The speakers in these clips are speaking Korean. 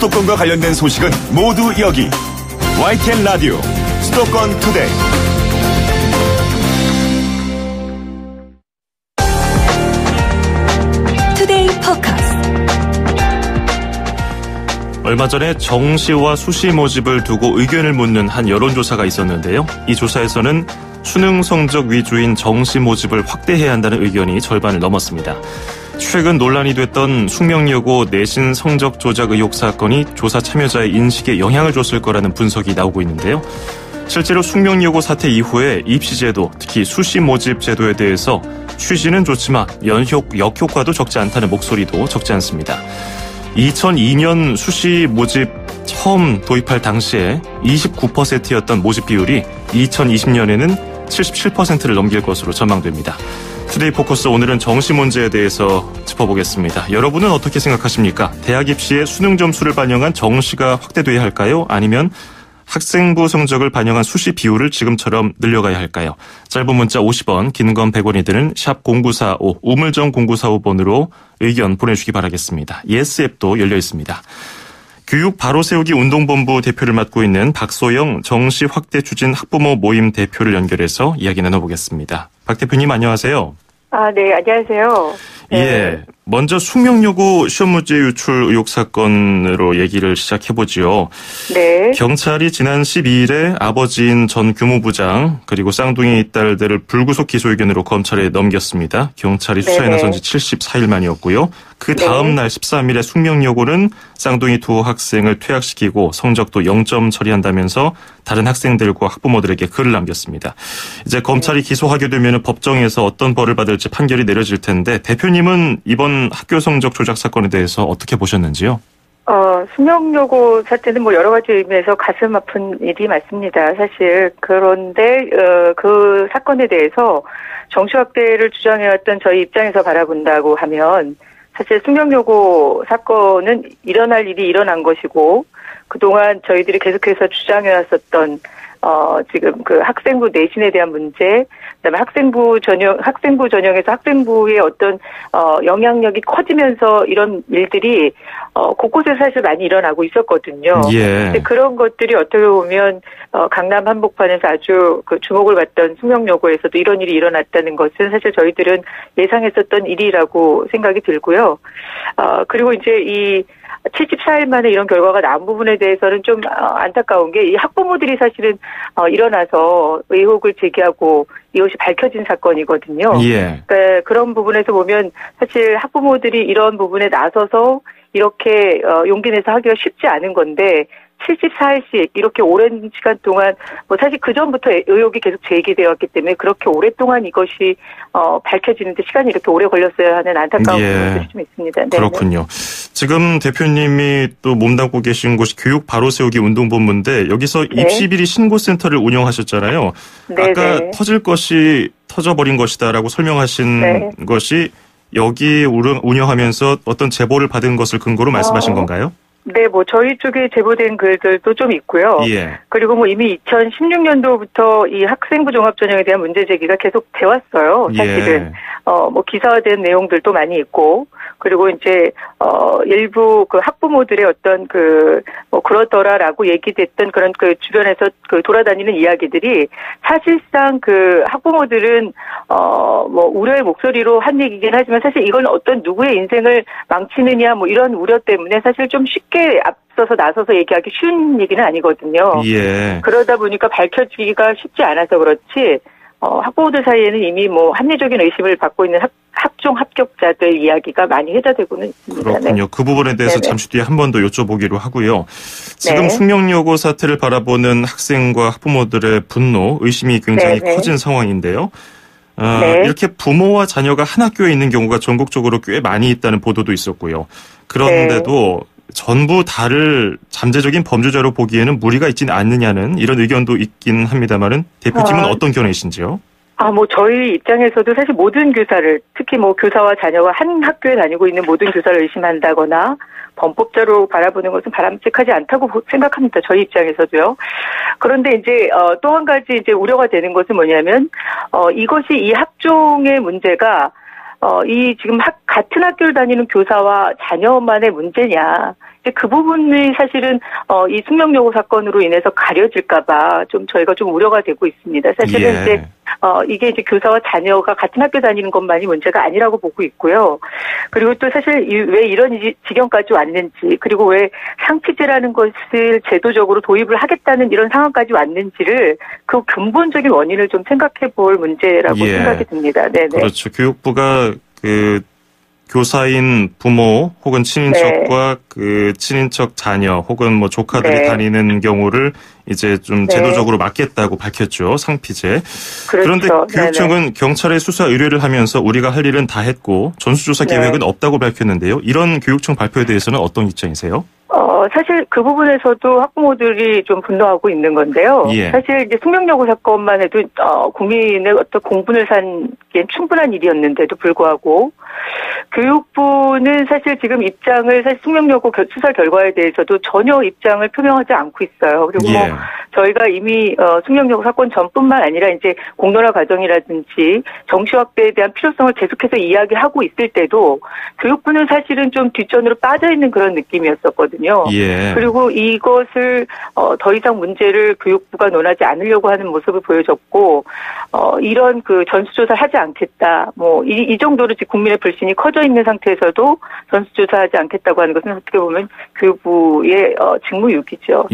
수도권과 관련된 소식은 모두 여기. YTN 라디오 수도권 투데이. 투데이 포커스. 얼마 전에 정시와 수시 모집을 두고 의견을 묻는 한 여론조사가 있었는데요. 이 조사에서는 수능 성적 위주인 정시 모집을 확대해야 한다는 의견이 절반을 넘었습니다. 최근 논란이 됐던 숙명여고 내신 성적 조작 의혹 사건이 조사 참여자의 인식에 영향을 줬을 거라는 분석이 나오고 있는데요. 실제로 숙명여고 사태 이후에 입시제도, 특히 수시 모집 제도에 대해서 취지는 좋지만 역효과도 적지 않다는 목소리도 적지 않습니다. 2002년 수시 모집 처음 도입할 당시에 29%였던 모집 비율이 2020년에는 77%를 넘길 것으로 전망됩니다. 투데이 포커스 오늘은 정시 문제에 대해서 짚어보겠습니다. 여러분은 어떻게 생각하십니까? 대학 입시의 수능 점수를 반영한 정시가 확대돼야 할까요? 아니면 학생부 성적을 반영한 수시 비율을 지금처럼 늘려가야 할까요? 짧은 문자 50원, 긴 건 100원이 드는 샵 0945, 우물정 0945번으로 의견 보내주시기 바라겠습니다. 예스 앱도 열려 있습니다. 교육 바로 세우기 운동본부 대표를 맡고 있는 박소영 정시 확대 추진 학부모 모임 대표를 연결해서 이야기 나눠보겠습니다. 박 대표님 안녕하세요. 네, 안녕하세요. 네. 예, 먼저 숙명여고 시험 문제 유출 의혹 사건으로 얘기를 시작해보지요. 네. 경찰이 지난 12일에 아버지인 전 교무부장 그리고 쌍둥이 딸들을 불구속 기소 의견으로 검찰에 넘겼습니다. 경찰이 수사에 나선 지 74일 만이었고요. 그 다음 날 13일에 숙명여고는 쌍둥이 두 학생을 퇴학시키고 성적도 0점 처리한다면서 다른 학생들과 학부모들에게 글을 남겼습니다. 이제 검찰이 기소하게 되면 법정에서 어떤 벌을 받을지 판결이 내려질 텐데 대표님은 이번 학교 성적 조작 사건에 대해서 어떻게 보셨는지요? 숙명여고 사태는 여러 가지 의미에서 가슴 아픈 일이 맞습니다. 사실 그런데 그 사건에 대해서 정시 확대를 주장해왔던 저희 입장에서 바라본다고 하면 사실 숙명여고 사건은 일어날 일이 일어난 것이고 그동안 저희들이 계속해서 주장해왔었던 지금 그 학생부 내신에 대한 문제, 그다음에 학생부 전형에서 학생부의 어떤 영향력이 커지면서 이런 일들이 곳곳에 사실 많이 일어나고 있었거든요. 예. 근데 그런 것들이 어떻게 보면 강남 한복판에서 아주 그 주목을 받던 숙명여고에서도 이런 일이 일어났다는 것은 사실 저희들은 예상했었던 일이라고 생각이 들고요. 그리고 이제 이 74일 만에 이런 결과가 나온 부분에 대해서는 좀 안타까운 게 이 학부모들이 사실은 일어나서 의혹을 제기하고 이것이 밝혀진 사건이거든요. 예. 그러니까 그런 부분에서 보면 사실 학부모들이 이런 부분에 나서서 이렇게 용기 내서 하기가 쉽지 않은 건데 74일씩 이렇게 오랜 시간 동안 사실 그전부터 의혹이 계속 제기되었기 때문에 그렇게 오랫동안 이것이 밝혀지는데 시간이 이렇게 오래 걸렸어야 하는 안타까운 부분들이 좀 있습니다. 그렇군요. 지금 대표님이 또 몸담고 계신 곳이 교육 바로 세우기 운동본부인데 여기서 입시비리 신고센터를 운영하셨잖아요. 아까 터져버린 것이다라고 설명하신 것이 여기 운영하면서 어떤 제보를 받은 것을 근거로 말씀하신 건가요? 네, 저희 쪽에 제보된 글들도 좀 있고요. 예. 그리고 이미 2016년도부터 이 학생부 종합 전형에 대한 문제 제기가 계속 돼 왔어요. 사실은. 기사화된 내용들도 많이 있고, 그리고 이제, 일부 그 학부모들의 어떤 그렇더라라고 얘기됐던 그런 그 주변에서 돌아다니는 이야기들이 사실상 그 학부모들은, 우려의 목소리로 한 얘기긴 하지만 사실 이건 어떤 누구의 인생을 망치느냐 이런 우려 때문에 사실 좀 쉽게 앞서서 나서서 얘기하기 쉬운 얘기는 아니거든요. 예. 그러다 보니까 밝혀지기가 쉽지 않아서 그렇지, 학부모들 사이에는 이미 합리적인 의심을 받고 있는 학종 합격자들 이야기가 많이 회자되고는 있습니다. 그렇군요. 네. 그 부분에 대해서 잠시 뒤에 한 번 더 여쭤보기로 하고요. 지금 숙명여고 사태를 바라보는 학생과 학부모들의 분노, 의심이 굉장히 커진 상황인데요. 이렇게 부모와 자녀가 한 학교에 있는 경우가 전국적으로 꽤 많이 있다는 보도도 있었고요. 그런데도 전부 다를 잠재적인 범죄자로 보기에는 무리가 있지는 않느냐는 이런 의견도 있긴 합니다만은 대표님은 어떤 견해이신지요? 저희 입장에서도 사실 모든 교사를, 특히 교사와 자녀가 한 학교에 다니고 있는 모든 교사를 의심한다거나 범법자로 바라보는 것은 바람직하지 않다고 생각합니다. 저희 입장에서도요. 그런데 이제 또 한 가지 이제 우려가 되는 것은 뭐냐면 이것이 이 학종의 문제가 이 지금 같은 학교를 다니는 교사와 자녀만의 문제냐, 근데 그 부분이 사실은 이 숙명여고 사건으로 인해서 가려질까봐 좀 저희가 좀 우려가 되고 있습니다. 사실은 이제 이게 이제 교사와 자녀가 같은 학교 다니는 것만이 문제가 아니라고 보고 있고요. 그리고 또 사실 왜 이런 지경까지 왔는지, 그리고 왜 상피제라는 것을 제도적으로 도입을 하겠다는 이런 상황까지 왔는지를 그 근본적인 원인을 좀 생각해 볼 문제라고 생각이 듭니다. 네네. 그렇죠. 교육부가 교사인 부모 혹은 친인척과 그 친인척 자녀 혹은 뭐 조카들이 다니는 경우를 이제 좀 제도적으로 막겠다고 밝혔죠. 상피제. 그렇죠. 그런데 교육청은 경찰에 수사 의뢰를 하면서 우리가 할 일은 다 했고 전수조사 계획은 없다고 밝혔는데요. 이런 교육청 발표에 대해서는 어떤 입장이세요? 사실 그 부분에서도 학부모들이 좀 분노하고 있는 건데요. 사실 이제 숙명여고 사건만 해도 국민의 어떤 공분을 산기엔 충분한 일이었는데도 불구하고 교육부는 사실 지금 입장을 사실 숙명여고 수사 결과에 대해서도 전혀 입장을 표명하지 않고 있어요. 그리고 뭐 저희가 이미 숙명여고 사건 전뿐만 아니라 이제 공론화 과정이라든지 정시 확대에 대한 필요성을 계속해서 이야기하고 있을 때도 교육부는 사실은 좀 뒷전으로 빠져 있는 그런 느낌이었었거든요. 그리고 이것을 더 이상 문제를 교육부가 논하지 않으려고 하는 모습을 보여줬고 이런 그 전수조사를 하지 않겠다. 뭐 이 정도로 지금 국민의 불신이 커져 있는 상태에서도 전수조사하지 않겠다고 하는 것은 어떻게 보면 교육부의 직무유기죠.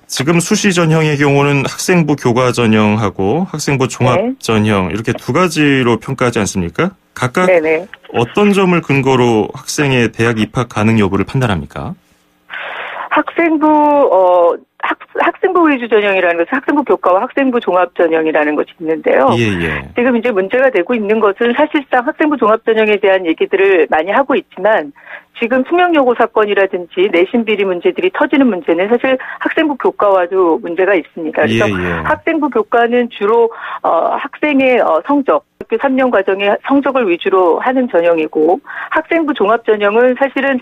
지금 수시 전형의 경우는 학생부 교과 전형하고 학생부 종합 전형 이렇게 두 가지로 평가하지 않습니까? 각각 어떤 점을 근거로 학생의 대학 입학 가능 여부를 판단합니까? 학생부 위주 전형이라는 것은 학생부 교과와 학생부 종합 전형이라는 것이 있는데요. 지금 이제 문제가 되고 있는 것은 사실상 학생부 종합 전형에 대한 얘기들을 많이 하고 있지만 지금 숙명여고 사건이라든지 내신 비리 문제들이 터지는 문제는 사실 학생부 교과와도 문제가 있습니다. 그래서 학생부 교과는 주로 학생의 성적, 학교 3년 과정의 성적을 위주로 하는 전형이고 학생부 종합 전형은 사실은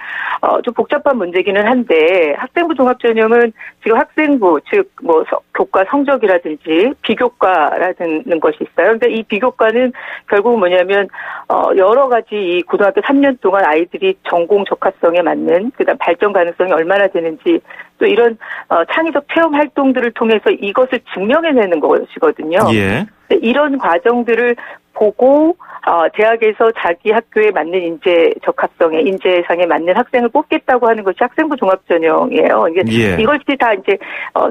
좀 복잡한 문제기는 한데 학생부 종합 전형은 지금 학생부 즉 뭐 교과 성적이라든지 비교과라는 것이 있어요. 그러니까 이 비교과는 결국 뭐냐면 여러 가지 이 고등학교 3년 동안 아이들이 전공 적합성에 맞는 그다음 발전 가능성이 얼마나 되는지 또 이런 창의적 체험 활동들을 통해서 이것을 증명해내는 것이거든요. 이런 과정들을 보고 대학에서 자기 학교에 맞는 인재 적합성에 인재상에 맞는 학생을 뽑겠다고 하는 것이 학생부 종합 전형이에요. 이것이 다 이제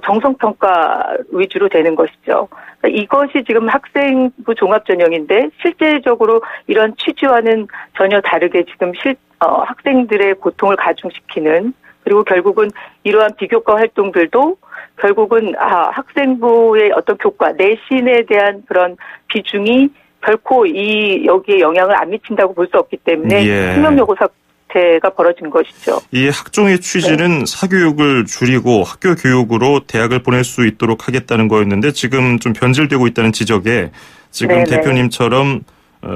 정성 평가 위주로 되는 것이죠. 이것이 지금 학생부 종합 전형인데 실제적으로 이런 취지와는 전혀 다르게 지금 학생들의 고통을 가중시키는 그리고 결국은 이러한 비교과 활동들도 결국은 학생부의 어떤 교과 내신에 대한 그런 비중이 결코 여기에 영향을 안 미친다고 볼 수 없기 때문에 숙명여고 사태가 벌어진 것이죠. 이 학종의 취지는 사교육을 줄이고 학교 교육으로 대학을 보낼 수 있도록 하겠다는 거였는데 지금 좀 변질되고 있다는 지적에 지금 대표님처럼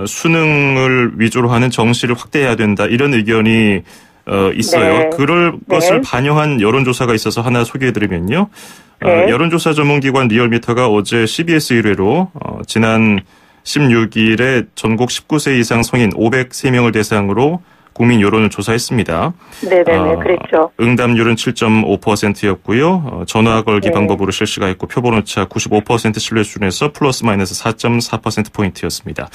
수능을 위주로 하는 정시를 확대해야 된다 이런 의견이 있어요. 그럴 것을 반영한 여론조사가 있어서 하나 소개해드리면요. 여론조사 전문기관 리얼미터가 어제 CBS 1회로 지난 16일에 전국 19세 이상 성인 503명을 대상으로 국민 여론을 조사했습니다. 그랬죠. 응답률은 7.5%였고요. 전화 걸기 방법으로 실시가 했고 표본오차 95% 신뢰 수준에서 플러스 마이너스 4.4%포인트였습니다.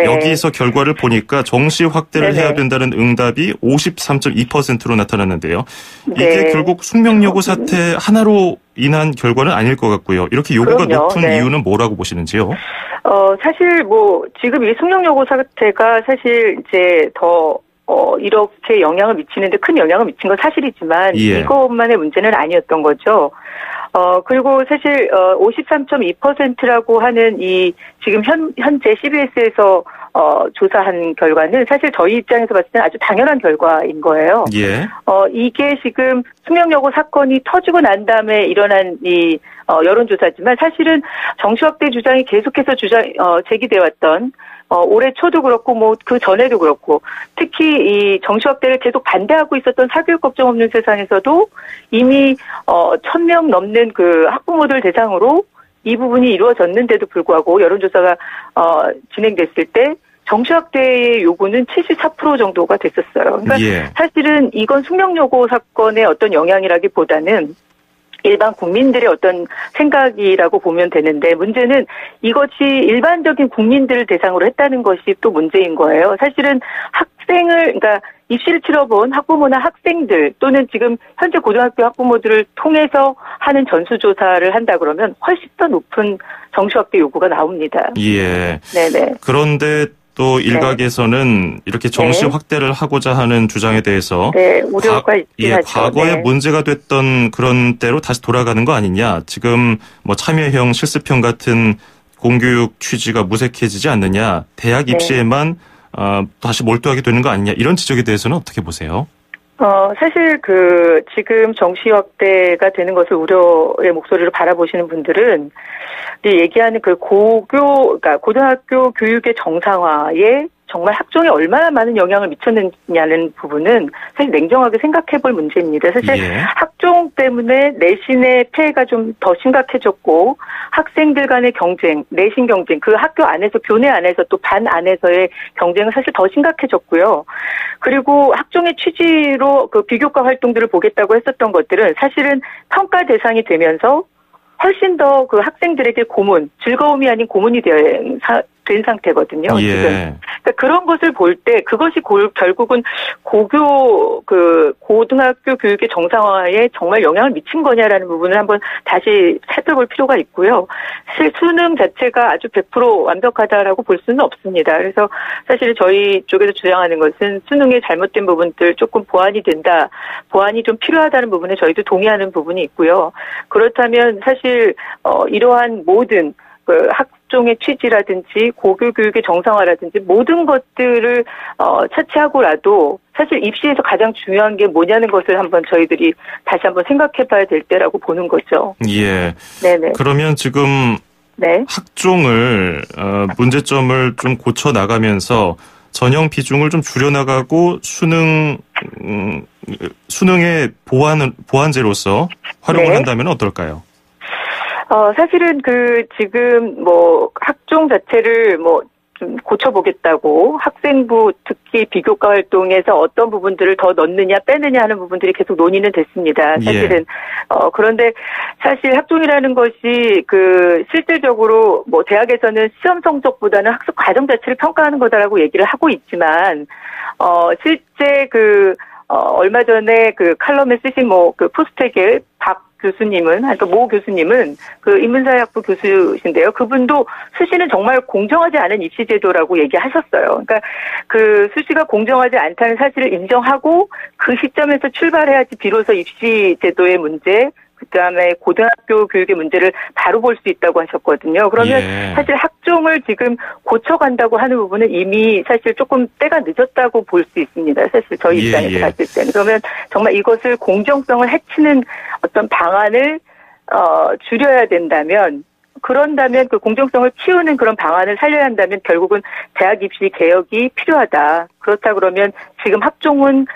여기서 결과를 보니까 정시 확대를 해야 된다는 응답이 53.2%로 나타났는데요. 이게 결국 숙명여고 사태 하나로 인한 결과는 아닐 것 같고요. 이렇게 요구가 높은 이유는 뭐라고 보시는지요? 사실 뭐 지금 이 숙명여고 사태가 사실 이제 더 이렇게 영향을 미치는데 큰 영향을 미친 건 사실이지만 이것만의 문제는 아니었던 거죠. 그리고 사실 53.2%라고 하는 이 지금 현재 CBS에서 조사한 결과는 사실 저희 입장에서 봤을 때는 아주 당연한 결과인 거예요. 이게 지금 숙명여고 사건이 터지고 난 다음에 일어난 이 여론조사지만 사실은 정시 확대 주장이 계속해서 제기돼 왔던 올해 초도 그렇고 뭐 그 전에도 그렇고 특히 이 정시 확대를 계속 반대하고 있었던 사교육 걱정 없는 세상에서도 이미 1,000명 넘는 그 학부모들 대상으로 이 부분이 이루어졌는데도 불구하고 여론조사가 진행됐을 때 정시 확대의 요구는 74% 정도가 됐었어요. 그러니까 사실은 이건 숙명여고 사건의 어떤 영향이라기보다는 일반 국민들의 어떤 생각이라고 보면 되는데, 문제는 이것이 일반적인 국민들을 대상으로 했다는 것이 또 문제인 거예요. 사실은 그러니까 입시를 치러본 학부모나 학생들 또는 지금 현재 고등학교 학부모들을 통해서 하는 전수조사를 한다 그러면 훨씬 더 높은 정시 확대 요구가 나옵니다. 예. 네네. 그런데 또 일각에서는 이렇게 정시 확대를 하고자 하는 주장에 대해서 우려가 있긴 하죠. 과거에 문제가 됐던 그런 때로 다시 돌아가는 거 아니냐. 지금 뭐 참여형 실습형 같은 공교육 취지가 무색해지지 않느냐. 대학 입시에만 다시 몰두하게 되는 거 아니냐. 이런 지적에 대해서는 어떻게 보세요? 사실 지금 정시 확대가 되는 것을 우려의 목소리로 바라보시는 분들은 얘기하는 그러니까 고등학교 교육의 정상화에 정말 학종에 얼마나 많은 영향을 미쳤느냐는 부분은 사실 냉정하게 생각해 볼 문제입니다. 사실 학종 때문에 내신의 폐해가 좀 더 심각해졌고, 학생들 간의 경쟁, 내신 경쟁, 그 학교 안에서, 교내 안에서 또 반 안에서의 경쟁은 사실 더 심각해졌고요. 그리고 학종의 취지로 비교과 활동들을 보겠다고 했었던 것들은 사실은 평가 대상이 되면서 훨씬 더 학생들에게 즐거움이 아닌 고문이 된 상태거든요. 지금. 그러니까 그런 것을 볼 때 그것이 결국은 고등학교 교육의 정상화에 정말 영향을 미친 거냐라는 부분을 한번 다시 살펴볼 필요가 있고요. 사실 수능 자체가 아주 100% 완벽하다라고 볼 수는 없습니다. 그래서 사실 저희 쪽에서 주장하는 것은 수능의 잘못된 부분들 조금 보완이 좀 필요하다는 부분에 저희도 동의하는 부분이 있고요. 그렇다면 사실 이러한 모든 학종의 취지라든지 고교 교육의 정상화라든지 모든 것들을 차치하고라도 사실 입시에서 가장 중요한 게 뭐냐는 것을 저희들이 다시 한번 생각해 봐야 될 때라고 보는 거죠. 예. 네네. 그러면 지금 학종을 문제점을 좀 고쳐 나가면서 전형 비중을 좀 줄여나가고 수능의 보완제로서 활용을 한다면 어떨까요? 사실은 지금 학종 자체를 좀 고쳐보겠다고 학생부 특히 비교과 활동에서 어떤 부분들을 더 넣느냐 빼느냐 하는 부분들이 계속 논의는 됐습니다. 사실은. 그런데 사실 학종이라는 것이 실질적으로 대학에서는 시험 성적보다는 학습 과정 자체를 평가하는 거다라고 얘기를 하고 있지만, 실제 얼마 전에 칼럼에 쓰신 포스텍의 모 교수님은 인문사회학부 교수신데요. 그분도 수시는 정말 공정하지 않은 입시제도라고 얘기하셨어요. 그러니까 수시가 공정하지 않다는 사실을 인정하고 그 시점에서 출발해야지 비로소 입시제도의 문제, 그다음에 고등학교 교육의 문제를 바로 볼 수 있다고 하셨거든요. 그러면 사실 학종을 지금 고쳐간다고 하는 부분은 이미 사실 조금 때가 늦었다고 볼 수 있습니다. 사실 저희 입장에서 봤을 때는. 그러면 정말 이것을 공정성을 해치는 어떤 방안을 줄여야 된다면, 그런다면 공정성을 키우는 그런 방안을 살려야 한다면 결국은 대학 입시 개혁이 필요하다. 그렇다 그러면 지금 학종은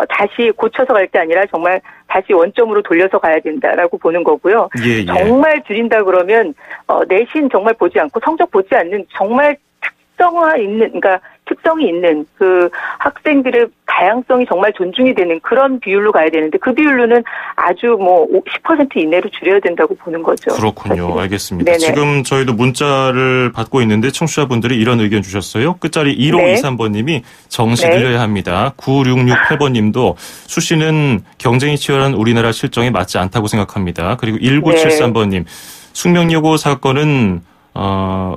다시 고쳐서 갈 게 아니라 정말 다시 원점으로 돌려서 가야 된다라고 보는 거고요. 정말 줄인다 그러면 내신 정말 보지 않고 성적 보지 않는 정말 특성이 있는 학생들의 다양성이 정말 존중이 되는 그런 비율로 가야 되는데, 그 비율로는 아주 10% 이내로 줄여야 된다고 보는 거죠. 그렇군요. 사실은. 알겠습니다. 네네. 지금 저희도 문자를 받고 있는데 청취자분들이 이런 의견 주셨어요. 끝자리 1523번님이 정시 늘려야 합니다. 9668번님도 수시는 경쟁이 치열한 우리나라 실정에 맞지 않다고 생각합니다. 그리고 1973번님 숙명여고 사건은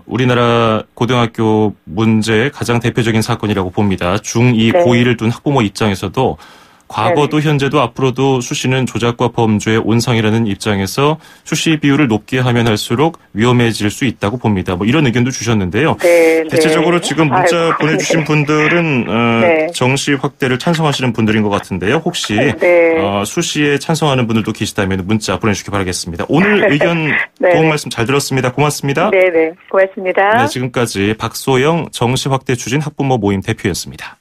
우리나라 고등학교 문제의 가장 대표적인 사건이라고 봅니다. 중2, 고2를 둔 학부모 입장에서도 과거도 현재도 앞으로도 수시는 조작과 범죄의 온상이라는 입장에서 수시 비율을 높게 하면 할수록 위험해질 수 있다고 봅니다. 이런 의견도 주셨는데요. 대체적으로 지금 문자 보내주신 분들은 정시 확대를 찬성하시는 분들인 것 같은데요. 혹시 수시에 찬성하는 분들도 계시다면 문자 보내주시기 바라겠습니다. 오늘 의견 도움 말씀 잘 들었습니다. 고맙습니다. 네네, 고맙습니다. 지금까지 박소영 정시 확대 추진 학부모 모임 대표였습니다.